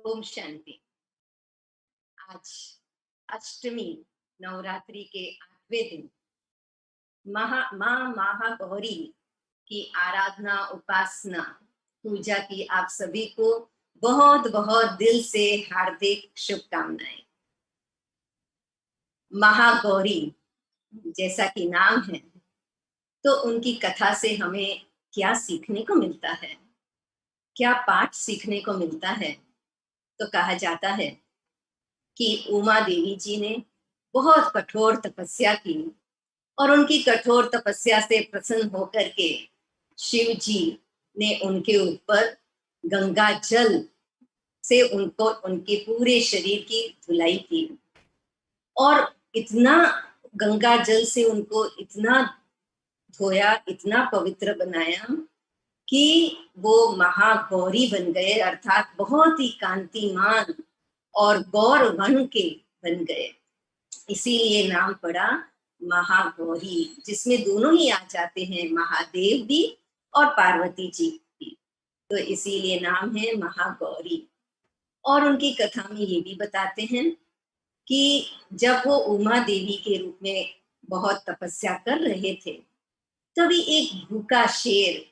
ओम शांति। आज अष्टमी, नवरात्रि के 8वें दिन माँ महागौरी की आराधना, उपासना, पूजा की आप सभी को बहुत बहुत दिल से हार्दिक शुभकामनाएं। महागौरी जैसा कि नाम है, तो उनकी कथा से हमें क्या सीखने को मिलता है, क्या पाठ सीखने को मिलता है। तो कहा जाता है कि उमा देवी जी ने बहुत कठोर तपस्या की और उनकी कठोर तपस्या से प्रसन्न होकर के शिव जी ने उनके ऊपर गंगा जल से उनको उनके पूरे शरीर की धुलाई की और इतना गंगा जल से उनको इतना धोया, इतना पवित्र बनाया कि वो महागौरी बन गए, अर्थात बहुत ही कांतिमान और गौर वर्ण के बन गए। इसीलिए नाम पड़ा महागौरी, जिसमें दोनों ही आ जाते हैं, महादेव भी और पार्वती जी भी। तो इसीलिए नाम है महागौरी। और उनकी कथा में ये भी बताते हैं कि जब वो उमा देवी के रूप में बहुत तपस्या कर रहे थे, तभी एक भूखा शेर,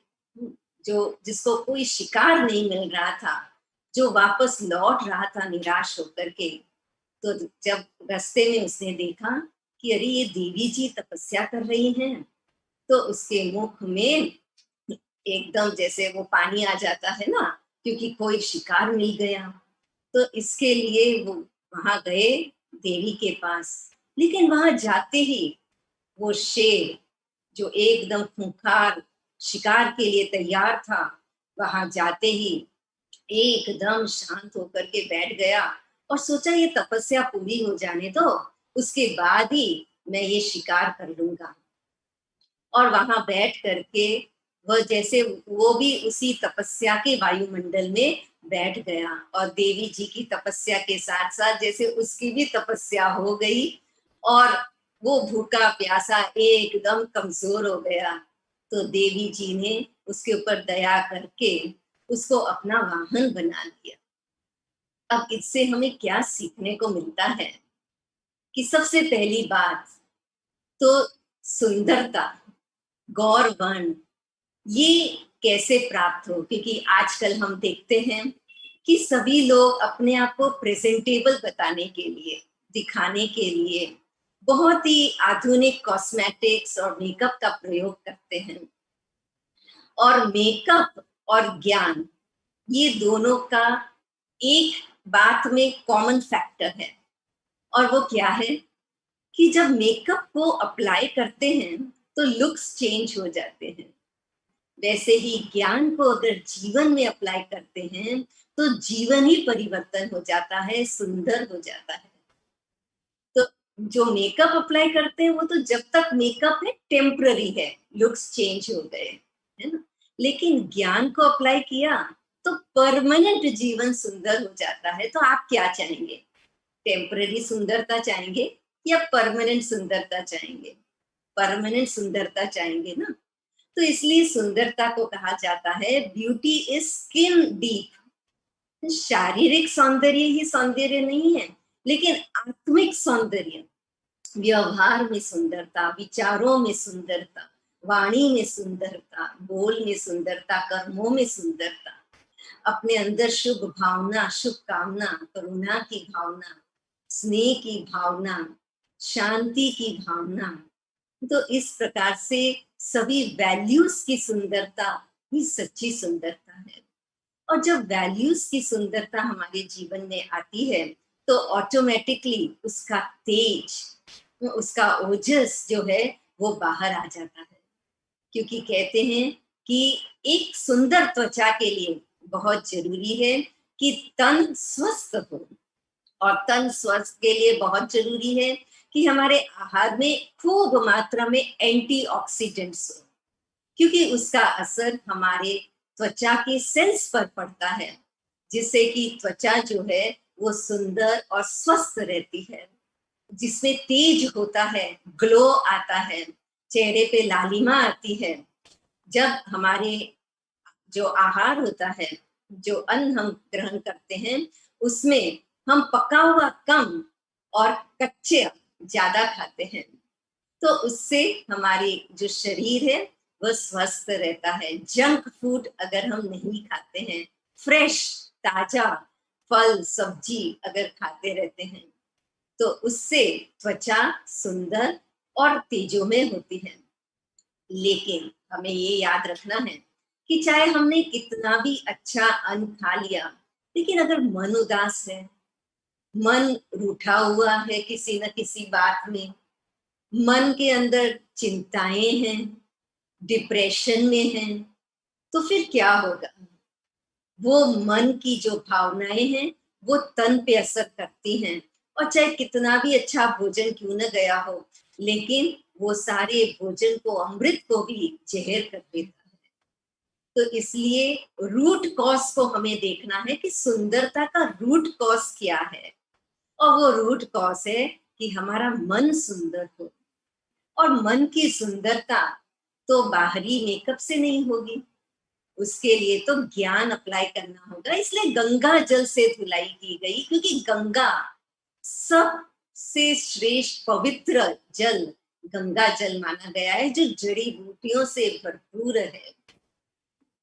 जो जिसको कोई शिकार नहीं मिल रहा था, जो वापस लौट रहा था निराश होकर के, तो जब रास्ते में उसने देखा कि अरे ये देवी जी तपस्या कर रही हैं, तो उसके मुख में एकदम जैसे वो पानी आ जाता है ना, क्योंकि कोई शिकार मिल गया। तो इसके लिए वो वहां गए देवी के पास। लेकिन वहां जाते ही वो शेर, जो एकदम खूंखार शिकार के लिए तैयार था, वहां जाते ही एकदम शांत होकर के बैठ गया और सोचा ये तपस्या पूरी हो जाने दो, उसके बाद ही मैं ये शिकार कर लूंगा। और वहां बैठ करके वह जैसे वो भी उसी तपस्या के वायुमंडल में बैठ गया और देवी जी की तपस्या के साथ साथ जैसे उसकी भी तपस्या हो गई और वो भूखा प्यासा एकदम कमजोर हो गया। तो देवी जी ने उसके ऊपर दया करके उसको अपना वाहन बना लिया। अब इससे हमें क्या सीखने को मिलता है कि सबसे पहली बात तो सुंदरता, गौरवन, ये कैसे प्राप्त हो, क्योंकि आजकल हम देखते हैं कि सभी लोग अपने आप को प्रेजेंटेबल बताने के लिए, दिखाने के लिए बहुत ही आधुनिक कॉस्मेटिक्स और मेकअप का प्रयोग करते हैं। और मेकअप और ज्ञान, ये दोनों का एक बात में कॉमन फैक्टर है। और वो क्या है कि जब मेकअप को अप्लाई करते हैं तो लुक्स चेंज हो जाते हैं। वैसे ही ज्ञान को अगर जीवन में अप्लाई करते हैं तो जीवन ही परिवर्तन हो जाता है, सुंदर हो जाता है। तो जो मेकअप अप्लाई करते हैं वो तो जब तक मेकअप है टेम्पररी है, लुक्स चेंज हो गए, है ना। लेकिन ज्ञान को अप्लाई किया तो परमानेंट जीवन सुंदर हो जाता है। तो आप क्या चाहेंगे, टेम्पररी सुंदरता चाहेंगे या परमानेंट सुंदरता चाहेंगे? परमानेंट सुंदरता चाहेंगे ना। तो इसलिए सुंदरता को कहा जाता है ब्यूटी इज स्किन डीप। शारीरिक सौंदर्य ही सौंदर्य नहीं है, लेकिन आत्मिक सौंदर्य, व्यवहार में सुंदरता, विचारों में सुंदरता, वाणी में सुंदरता, बोल में सुंदरता, कर्मों में सुंदरता, अपने अंदर शुभ भावना, शुभ कामना, करुणा की भावना, स्नेह की भावना, शांति की भावना। तो इस प्रकार से सभी वैल्यूज की सुंदरता ही सच्ची सुंदरता है। और जब वैल्यूज की सुंदरता हमारे जीवन में आती है तो ऑटोमेटिकली उसका तेज, उसका ओजस जो है वो बाहर आ जाता है। क्योंकि कहते हैं कि एक सुंदर त्वचा के लिए बहुत जरूरी है कि तन स्वस्थ हो, और तन स्वस्थ के लिए बहुत जरूरी है कि हमारे आहार में खूब मात्रा में एंटीऑक्सीडेंट्स हो, क्योंकि उसका असर हमारे त्वचा के सेल्स पर पड़ता है, जिससे कि त्वचा जो है वो सुंदर और स्वस्थ रहती है, जिसमें तेज होता है, ग्लो आता है, चेहरे पे लालिमा आती है। जब हमारे जो आहार होता है, जो अन्न हम ग्रहण करते हैं, उसमें हम पका हुआ कम और कच्चे ज्यादा खाते हैं, तो उससे हमारी जो शरीर है वह स्वस्थ रहता है। जंक फूड अगर हम नहीं खाते हैं, फ्रेश ताजा फल सब्जी अगर खाते रहते हैं, तो उससे त्वचा सुंदर और तेजोमय होती है। लेकिन हमें ये याद रखना है कि चाहे हमने कितना भी अच्छा अन्न खा लिया, लेकिन अगर मन उदास है, मन रूठा हुआ है किसी न किसी बात में, मन के अंदर चिंताएं हैं, डिप्रेशन में हैं, तो फिर क्या होगा? वो मन की जो भावनाएं हैं वो तन पे असर करती हैं, और चाहे कितना भी अच्छा भोजन क्यों न गया हो, लेकिन वो सारे भोजन को, अमृत को भी जहर कर देता है। तो इसलिए रूट कॉज को हमें देखना है कि सुंदरता का रूट कॉज क्या है, और वो रूट कॉज है कि हमारा मन सुंदर हो। और मन की सुंदरता तो बाहरी मेकअप से नहीं होगी, उसके लिए तो ज्ञान अप्लाई करना होगा। इसलिए गंगा जल से धुलाई की गई, क्योंकि गंगा सबसे श्रेष्ठ पवित्र जल गंगा जल माना गया है, जो जड़ी बूटियों से भरपूर है।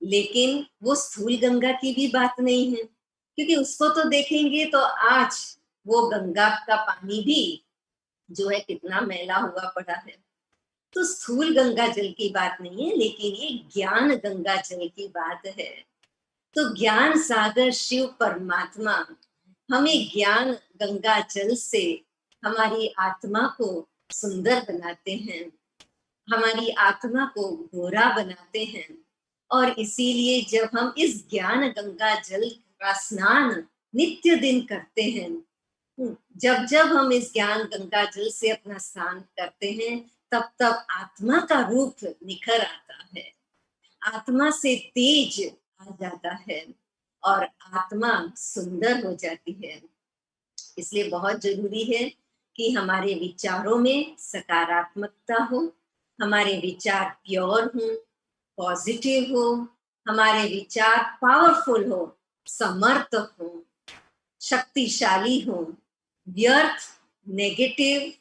लेकिन वो स्थूल गंगा की भी बात नहीं है, क्योंकि उसको तो देखेंगे तो आज वो गंगा का पानी भी जो है कितना मैला हुआ पड़ा है। तो स्थूल गंगा जल की बात नहीं है, लेकिन ये ज्ञान गंगा जल की बात है। तो ज्ञान सागर शिव परमात्मा हमें ज्ञान गंगा जल से हमारी आत्मा को सुंदर बनाते हैं, हमारी आत्मा को गोरा बनाते हैं। और इसीलिए जब हम इस ज्ञान गंगा जल का स्नान नित्य दिन करते हैं, जब जब हम इस ज्ञान गंगा जल से अपना स्नान करते हैं, तब तब आत्मा का रूप निखर आता है, आत्मा से तेज आ जाता है, और आत्मा सुंदर हो जाती है। इसलिए बहुत जरूरी है कि हमारे विचारों में सकारात्मकता हो, हमारे विचार प्योर हो, पॉजिटिव हो, हमारे विचार पावरफुल हो, समर्थ हो, शक्तिशाली हो। व्यर्थ, नेगेटिव,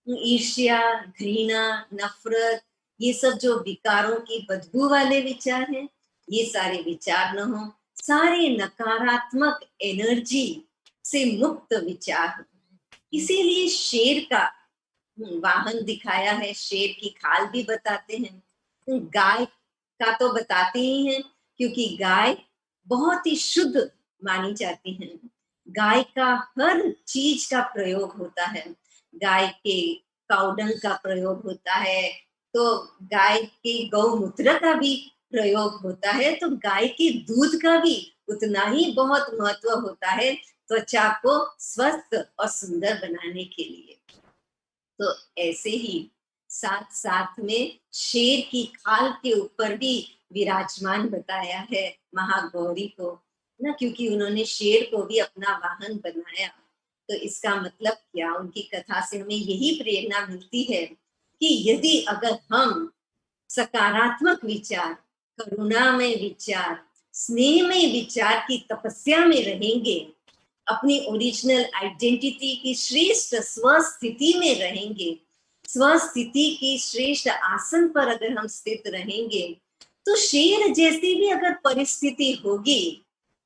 ईर्ष्या, घृणा, नफरत, ये सब जो विकारों की बदबू वाले विचार हैं, ये सारे विचार न हो। सारे नकारात्मक एनर्जी से मुक्त विचार हो। इसीलिए शेर का वाहन दिखाया है, शेर की खाल भी बताते हैं, गाय का तो बताते ही हैं, क्योंकि गाय बहुत ही शुद्ध मानी जाती है। गाय का हर चीज का प्रयोग होता है, गाय के काउडंग का प्रयोग होता है, तो गाय के गौमूत्र का भी प्रयोग होता है, तो गाय के दूध का भी उतना ही बहुत महत्व होता है त्वचा को स्वस्थ और सुंदर बनाने के लिए। तो ऐसे ही साथ साथ में शेर की खाल के ऊपर भी विराजमान बताया है महागौरी को ना, क्योंकि उन्होंने शेर को भी अपना वाहन बनाया। तो इसका मतलब क्या, उनकी कथा से हमें यही प्रेरणा मिलती है कि यदि अगर हम सकारात्मक विचार, करुणामय विचार, स्नेहमय विचार की तपस्या में रहेंगे, अपनी ओरिजिनल आइडेंटिटी की श्रेष्ठ स्वस्थिति में रहेंगे, स्वस्थिति की श्रेष्ठ आसन पर अगर हम स्थित रहेंगे, तो शेर जैसी भी अगर परिस्थिति होगी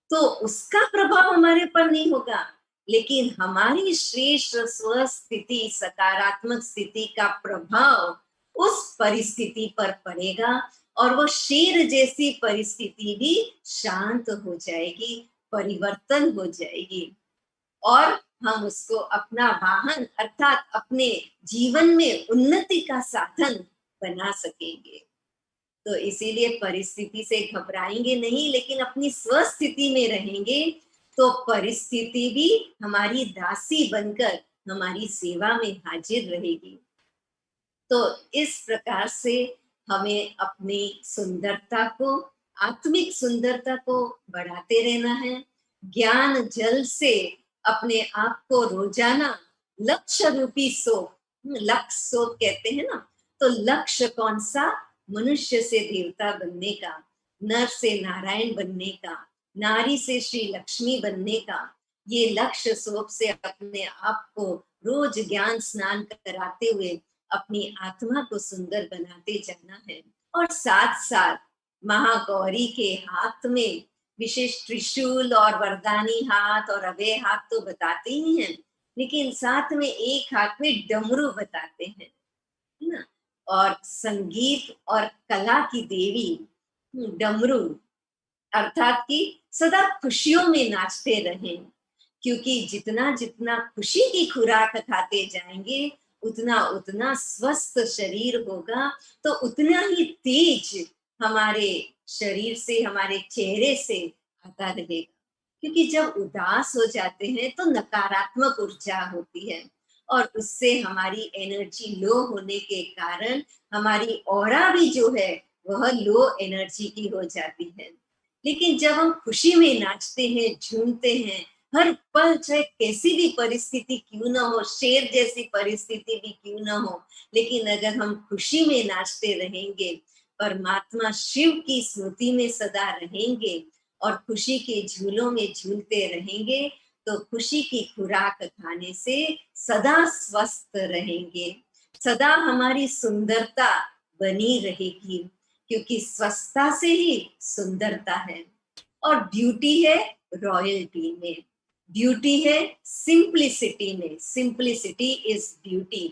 तो उसका प्रभाव हमारे पर नहीं होगा, लेकिन हमारी श्रेष्ठ स्वस्थिति, सकारात्मक स्थिति का प्रभाव उस परिस्थिति पर पड़ेगा, और वो शेर जैसी परिस्थिति भी शांत हो जाएगी, परिवर्तन हो जाएगी, और हम उसको अपना वाहन अर्थात अपने जीवन में उन्नति का साधन बना सकेंगे। तो इसीलिए परिस्थिति से घबराएंगे नहीं, लेकिन अपनी स्वस्थिति में रहेंगे, तो परिस्थिति भी हमारी दासी बनकर हमारी सेवा में हाजिर रहेगी। तो इस प्रकार से हमें अपनी सुंदरता को, आत्मिक सुंदरता को बढ़ाते रहना है। ज्ञान जल से अपने आप को रोजाना लक्ष्य रूपी सोप, लक्ष्य सोप कहते हैं ना, तो लक्ष्य कौन सा, मनुष्य से देवता बनने का, नर से नारायण बनने का, नारी से श्री लक्ष्मी बनने का, ये लक्ष्य सोच से अपने आप को रोज ज्ञान स्नान कराते हुए अपनी आत्मा को सुंदर बनाते जाना है। और साथ साथ महागौरी के हाथ में विशेष त्रिशूल और वरदानी हाथ और अभय हाथ तो बताते ही हैं, लेकिन साथ में एक हाथ में डमरू बताते हैं, है ना। और संगीत और कला की देवी डमरू, अर्थात कि सदा खुशियों में नाचते रहें, क्योंकि जितना जितना खुशी की खुराक खाते जाएंगे उतना उतना स्वस्थ शरीर होगा, तो उतना ही तेज हमारे शरीर से, हमारे चेहरे से आता रहेगा। क्योंकि जब उदास हो जाते हैं तो नकारात्मक ऊर्जा होती है, और उससे हमारी एनर्जी लो होने के कारण हमारी ऑरा भी जो है वह लो एनर्जी की हो जाती है। लेकिन जब हम खुशी में नाचते हैं, झूमते हैं, हर पल चाहे कैसी भी परिस्थिति क्यों ना हो, शेर जैसी परिस्थिति भी क्यों ना हो, लेकिन अगर हम खुशी में नाचते रहेंगे, परमात्मा शिव की स्मृति में सदा रहेंगे और खुशी के झूलों में झूलते रहेंगे, तो खुशी की खुराक खाने से सदा स्वस्थ रहेंगे, सदा हमारी सुंदरता बनी रहेगी, क्योंकि स्वस्थता से ही सुंदरता है। और ब्यूटी है रॉयल्टी में, ब्यूटी है सिंप्लिसिटी में, simplicity is beauty,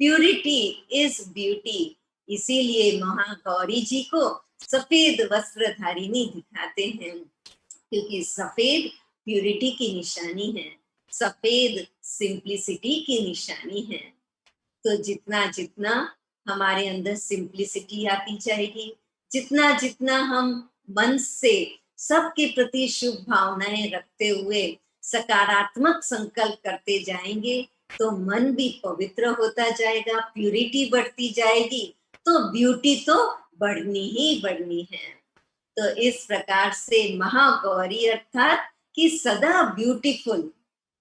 purity is beauty. इसीलिए महागौरी जी को सफेद वस्त्रधारिणी दिखाते हैं, क्योंकि सफेद प्यूरिटी की निशानी है, सफेद सिंप्लिसिटी की निशानी है। तो जितना जितना हमारे अंदर सिंप्लिसिटी आती जाएगी, जितना जितना हम मन से सबके प्रति शुभ भावनाएं रखते हुए सकारात्मक संकल्प करते जाएंगे, तो मन भी पवित्र होता जाएगा, प्यूरिटी बढ़ती जाएगी, तो ब्यूटी तो बढ़नी ही बढ़नी है। तो इस प्रकार से महागौरी अर्थात कि सदा ब्यूटीफुल,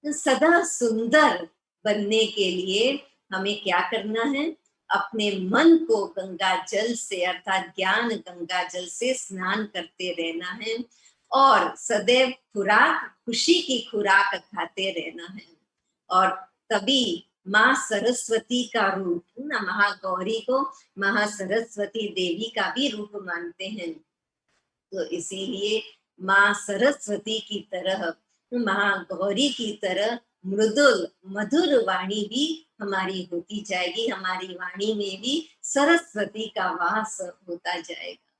सदा सुंदर बनने के लिए हमें क्या करना है? अपने मन को गंगा जल से अर्थात ज्ञान गंगा जल से स्नान करते रहना है, और सदैव खुराक, खुशी की खुराक खाते रहना है। और तभी माँ सरस्वती का रूप ना, महागौरी को महासरस्वती देवी का भी रूप मानते हैं, तो इसीलिए माँ सरस्वती की तरह, महागौरी की तरह मृदुल मधुर वाणी भी हमारी होती जाएगी, हमारी वाणी में भी सरस्वती का वास होता जाएगा।